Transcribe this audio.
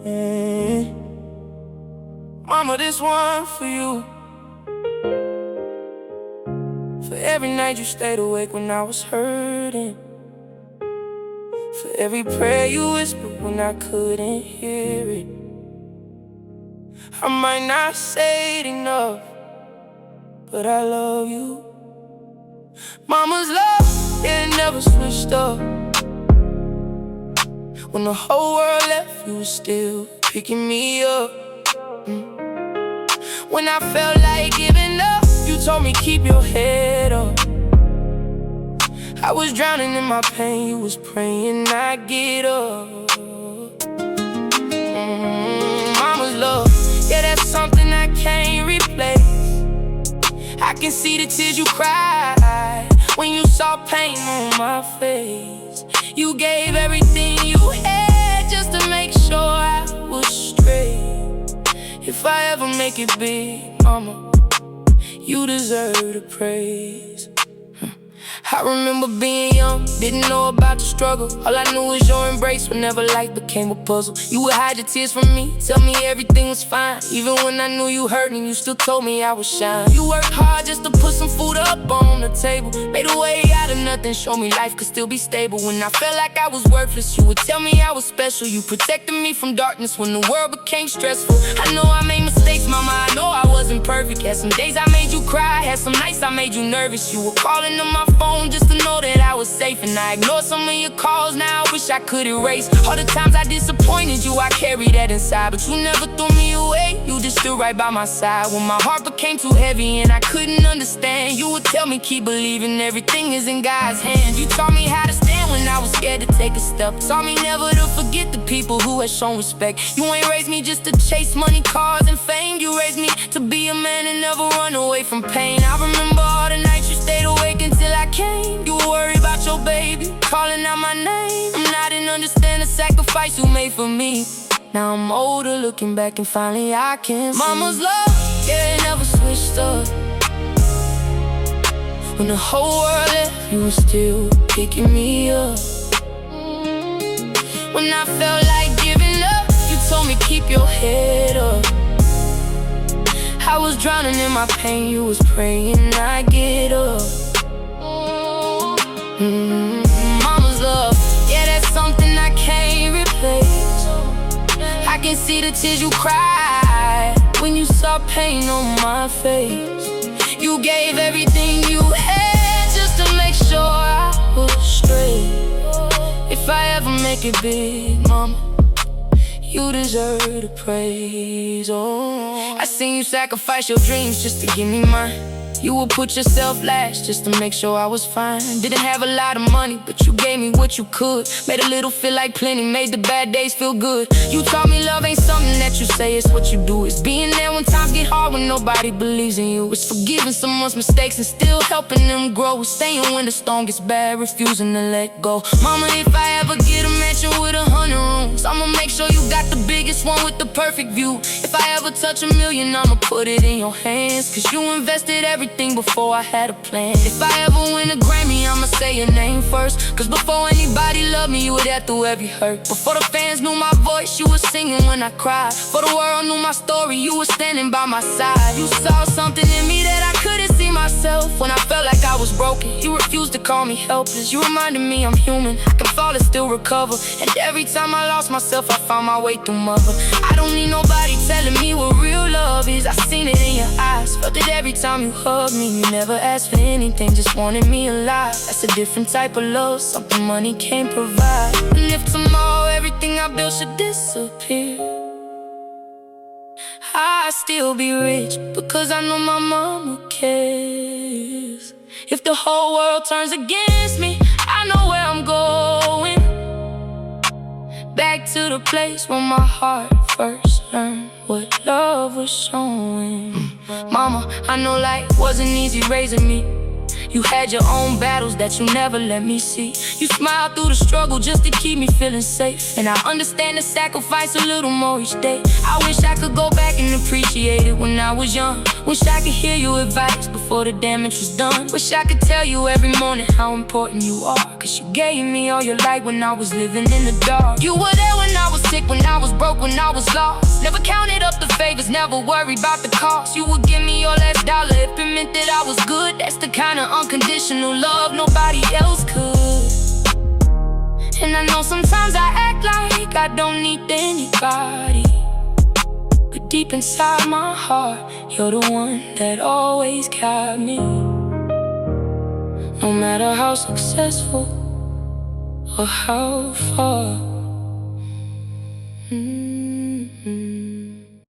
Mm. Mama, this one for you. For every night you stayed awake when I was hurting. For every prayer you whispered when I couldn't hear it. I might not say it enough, but I love you. Mama's love, it never switched up. When the whole world left, you were still picking me up. When I felt like giving up, you told me keep your head up. I was drowning in my pain, you was praying I'd get up. Mama's love, yeah, that's something I can't replace. I can see the tears you cried when you saw pain on my face. You gave everything you had just to make sure I was straight. If I ever make it big, mama, you deserve the praise. I remember being young, didn't know about the struggle. All I knew was your embrace whenever life became a puzzle. You would hide your tears from me, tell me everything was fine. Even when I knew you hurt and you still told me I would shine. You worked hard just to put some food up on the table. Made a way out of nothing, showed me life could still be stable. When I felt like I was worthless, you would tell me I was special. You protected me from darkness when the world became stressful. I know I made mistakes, mama, I know I wasn't perfect. Had some days I made you cry, had some nights I made you nervous. You were calling on my phone just to know that I was safe, and I ignored some of your calls. Now I wish I could erase all the times I disappointed you. I carry that inside, but you never threw me away. You just stood right by my side when my heart became too heavy and I couldn't understand. You would tell me keep believing, everything is in God's hands. You taught me how to stand when I was scared to take a step. Taught me never to forget the people who had shown respect. You ain't raised me just to chase money, cars, and fame. You raised me to be a man and never run away from pain. I remember all the nights you stayed awake until I came. You were worried about your baby, calling out my name. I didn't understand the sacrifice you made for me. Now I'm older, looking back and finally I can see. Mama's love, yeah, it never switched up. When the whole world left, you were still picking me up. When I felt like giving up, you told me keep your head up. I was drowning in my pain, you was praying I'd get up. Mama's love, yeah, that's something I can't replace. I can see the tears you cried when you saw pain on my face. You gave everything you had just to make sure I was straight. If I ever make it big, mama, you deserve the praise. Oh, I seen you sacrifice your dreams just to give me mine. You would put yourself last just to make sure I was fine. Didn't have a lot of money, but you gave me what you could. Made a little feel like plenty, made the bad days feel good. You taught me love ain't something that you say, it's what you do. It's being there when times get hard, when nobody believes in you. It's forgiving someone's mistakes and still helping them grow. It's staying when the storm gets bad, refusing to let go. Mama, if I ever get a mansion with 100 rooms, I'ma make sure you got the biggest one with the perfect view. If I ever touch $1 million, I'ma put it in your hands, cause you invested everything before I had a plan. If I ever win a Grammy, I'ma say your name first, cause before anybody loved me, you were there through every hurt. Before the fans knew my voice, you were singing when I cried. Before the world knew my story, you were standing by my side. You saw something in me that I couldn't see myself. When I felt like I was broken, you refused to call me helpless. You reminded me I'm human, I can fall and still recover. And every time I lost myself, I found my way through mother. I don't need nobody telling me what real love is. I seen it in your eyes, felt it every time you hugged me. You never asked for anything, just wanted me alive. That's a different type of love, something money can't provide. And if tomorrow everything I built should disappear, I'd still be rich, because I know my mama cares. If the whole world turns against me, I know where I'm going. Back to the place where my heart first learned what love was showing. Mama, I know life wasn't easy raising me. You had your own battles that you never let me see. You smiled through the struggle just to keep me feeling safe. And I understand the sacrifice a little more each day. I wish I could go back and appreciate it when I was young. Wish I could hear your advice before the damage was done. Wish I could tell you every morning how important you are, cause you gave me all your light when I was living in the dark. You were there when I was sick, when I was broke, when I was lost. Never counted up the favors, never worried about the cost. You would give me your last dollar if it meant that I was good. That's the kind of unconditional love nobody else could. And I know sometimes I act like I don't need anybody, but deep inside my heart, you're the one that always got me. No matter how successful or how far.